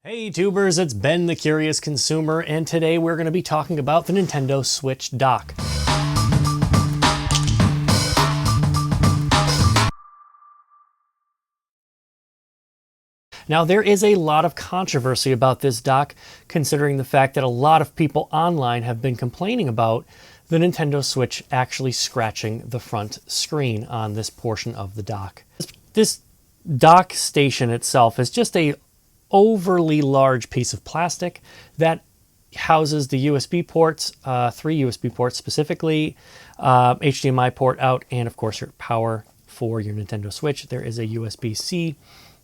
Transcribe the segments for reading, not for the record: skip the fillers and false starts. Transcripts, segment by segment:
Hey tubers, it's Ben the Curious Consumer, and today we're going to be talking about the Nintendo Switch dock. Now there is a lot of controversy about this dock, considering the fact that a lot of people online have been complaining about the Nintendo Switch actually scratching the front screen on this portion of the dock. This dock station itself is just a overly large piece of plastic that houses the USB ports, 3 USB ports specifically, HDMI port out, and of course your power for your Nintendo Switch. There is a USB-C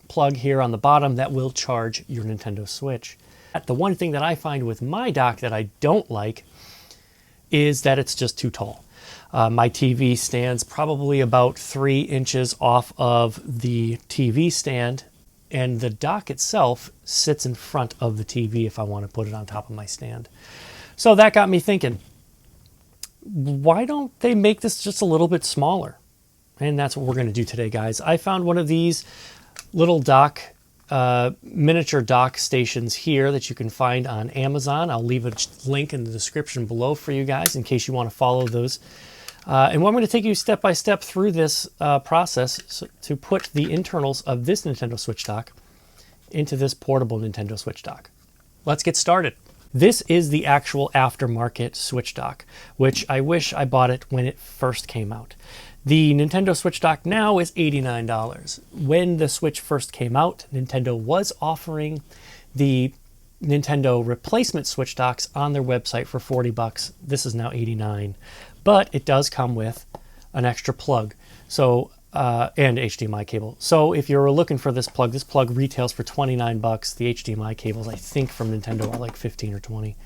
plug here on the bottom that will charge your Nintendo Switch. The one thing that I find with my dock that I don't like is that it's just too tall. My TV stands probably about 3 inches off of the TV stand, and the dock itself sits in front of the TV if I want to put it on top of my stand. So that got me thinking, why don't they make this just a little bit smaller? And that's what we're going to do today, guys. I found one of these little dock, miniature dock stations here that you can find on Amazon. I'll leave a link in the description below for you guys in case you want to follow those. And I'm going to take you step by step through this process to put the internals of this Nintendo Switch dock into this portable Nintendo Switch dock. Let's get started. This is the actual aftermarket Switch dock, which I wish I bought it when it first came out. The Nintendo Switch dock now is $89. When the Switch first came out, Nintendo was offering the Nintendo replacement Switch docks on their website for $40. This is now $89. But it does come with an extra plug, so and HDMI cable. So if you're looking for this plug retails for $29. The HDMI cables, I think, from Nintendo are like 15 or 20.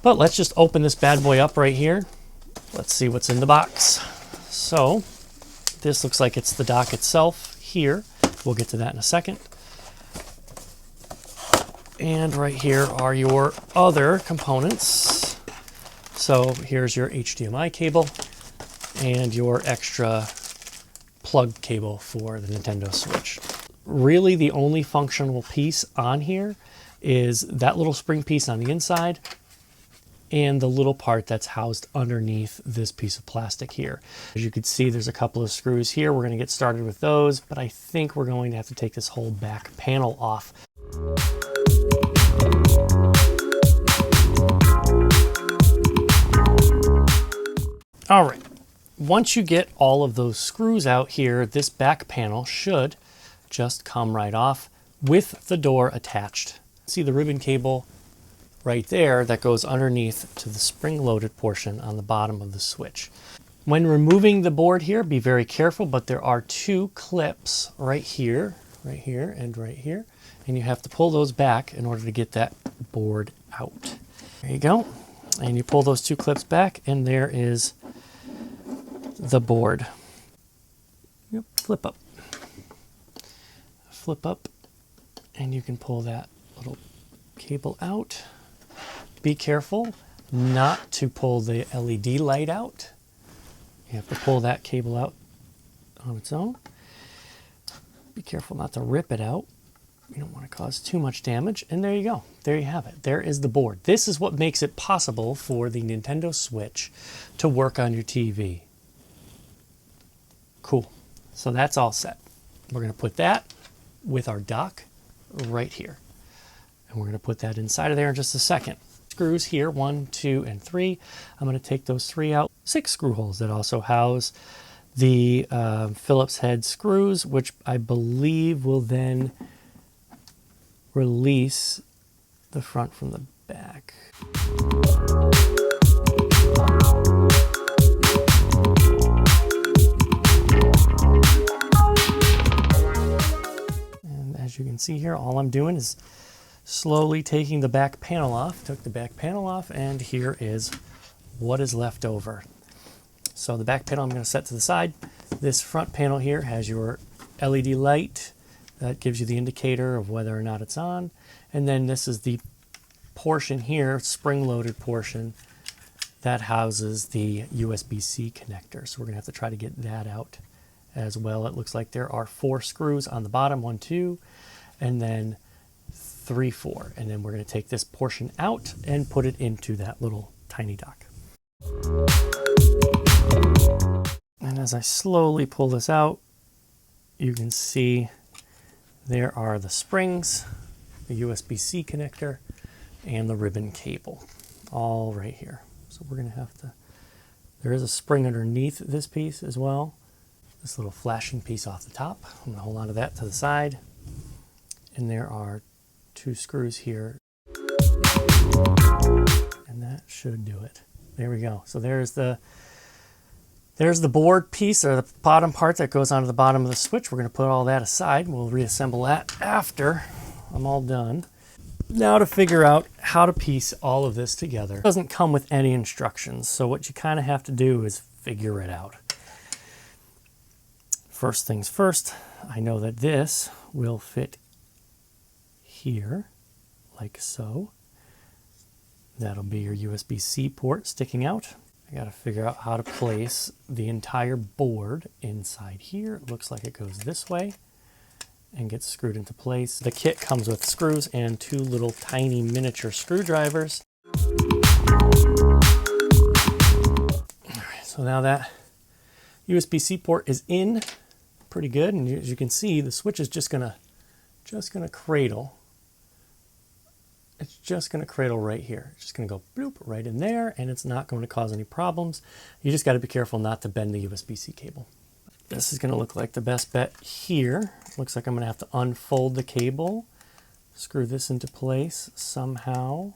But let's just open this bad boy up right here. Let's see what's in the box. So this looks like it's the dock itself here. We'll get to that in a second. And right here are your other components. So here's your HDMI cable and your extra plug cable for the Nintendo Switch. Really the only functional piece on here is that little spring piece on the inside and the little part that's housed underneath this piece of plastic here. As you can see, there's a couple of screws here. We're going to get started with those, but I think we're going to have to take this whole back panel off. All right, once you get all of those screws out here, this back panel should just come right off with the door attached. See the ribbon cable right there that goes underneath to the spring-loaded portion on the bottom of the Switch. When removing the board here, be very careful, but there are 2 clips right here, and right here, and you have to pull those back in order to get that board out. There you go, and you pull those 2 clips back, and there is the board. Yep, flip up, and you can pull that little cable out. Be careful not to pull the LED light out. You have to pull that cable out on its own. Be careful not to rip it out. You don't want to cause too much damage. And there you go. There you have it. There is the board. This is what makes it possible for the Nintendo Switch to work on your TV. Cool. So that's all set. We're going to put that with our dock right here. And we're going to put that inside of there in just a second. Screws here, 1, 2, and 3. I'm going to take those 3 out. 6 screw holes that also house the Phillips head screws, which I believe will then release the front from the back. And as you can see here, all I'm doing is slowly taking the back panel off. Took the back panel off, and here is what is left over. So the back panel I'm going to set to the side. This front panel here has your LED light that gives you the indicator of whether or not it's on. And then this is the portion here, spring-loaded portion, that houses the USB-C connector. So we're going to have to try to get that out as well. It looks like there are 4 screws on the bottom, 1, 2, and then 3/4. And then we're going to take this portion out and put it into that little tiny dock. And as I slowly pull this out, you can see there are the springs, the USB-C connector, and the ribbon cable, all right here. So we're going to have to, there is a spring underneath this piece as well. This little flashing piece off the top. I'm going to hold on to that to the side. And there are 2 screws here. And that should do it. There we go. So there's the board piece, or the bottom part that goes onto the bottom of the switch. We're going to put all that aside. We'll reassemble that after I'm all done. Now to figure out how to piece all of this together. It doesn't come with any instructions, so what you kind of have to do is figure it out. First things first, I know that this will fit here, like so. That'll be your USB-C port sticking out. I got to figure out how to place the entire board inside here. It looks like it goes this way and gets screwed into place. The kit comes with screws and 2 little tiny miniature screwdrivers. All right, so now that USB-C port is in pretty good, and as you can see, the switch is just gonna cradle. It's just going to cradle right here. It's just going to go bloop right in there, and it's not going to cause any problems. You just got to be careful not to bend the USB-C cable. This is going to look like the best bet here. Looks like I'm going to have to unfold the cable, screw this into place somehow.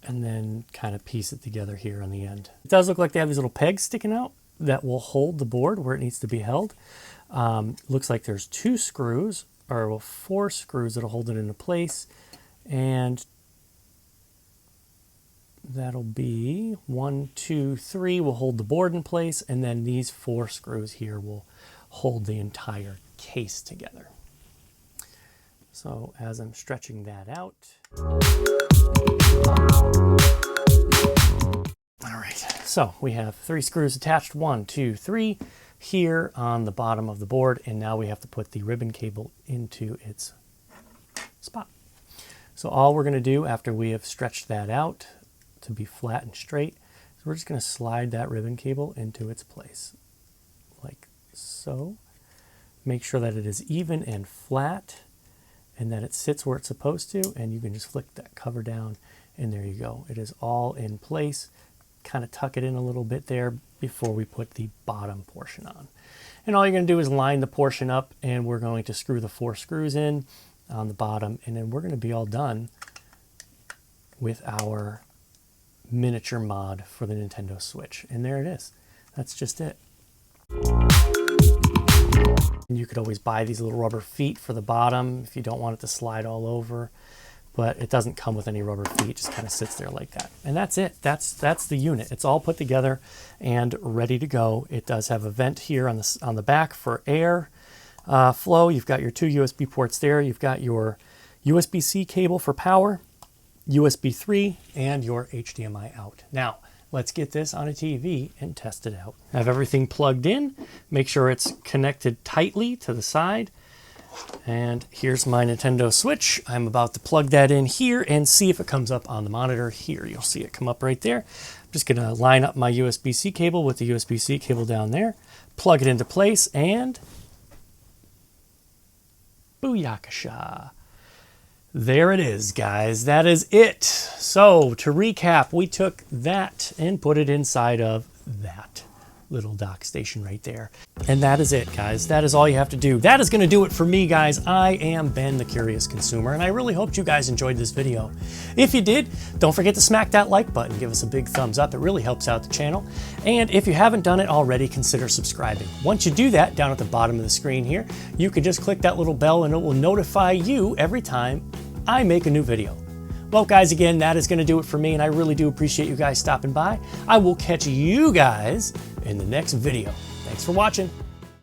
And then kind of piece it together here on the end. It does look like they have these little pegs sticking out that will hold the board where it needs to be held. Looks like there's 2 screws, or well, 4 screws that'll hold it into place, and that'll be 1, 2, 3 will hold the board in place, and then these 4 screws here will hold the entire case together. So as I'm stretching that out, all right, so we have 3 screws attached, 1, 2, 3 here on the bottom of the board, and now we have to put the ribbon cable into its spot. So all we're going to do after we have stretched that out to be flat and straight is we're just going to slide that ribbon cable into its place like so. Make sure that it is even and flat and that it sits where it's supposed to, and you can just flick that cover down and there you go. It is all in place. Kind of tuck it in a little bit there before we put the bottom portion on. And all you're going to do is line the portion up, and we're going to screw the 4 screws in on the bottom, and then we're going to be all done with our miniature mod for the Nintendo Switch. And there it is. That's just it. And you could always buy these little rubber feet for the bottom if you don't want it to slide all over. But it doesn't come with any rubber feet, it just kind of sits there like that. And that's it, that's the unit. It's all put together and ready to go. It does have a vent here on the back for air flow. You've got your 2 USB ports there. You've got your USB-C cable for power, USB 3, and your HDMI out. Now, let's get this on a TV and test it out. Have everything plugged in. Make sure it's connected tightly to the side. And here's my Nintendo Switch. I'm about to plug that in here and see if it comes up on the monitor here. You'll see it come up right there. I'm just going to line up my USB-C cable with the USB-C cable down there, plug it into place, and booyakasha. There it is, guys. That is it. So to recap, we took that and put it inside of that little dock station right there. And that is it, guys. That is all you have to do. That is going to do it for me, guys. I am Ben, the Curious Consumer, and I really hoped you guys enjoyed this video. If you did, don't forget to smack that like button. Give us a big thumbs up. It really helps out the channel. And if you haven't done it already, consider subscribing. Once you do that, down at the bottom of the screen here, you can just click that little bell and it will notify you every time I make a new video. Well, guys, again, that is going to do it for me, and I really do appreciate you guys stopping by. I will catch you guys in the next video. Thanks for watching.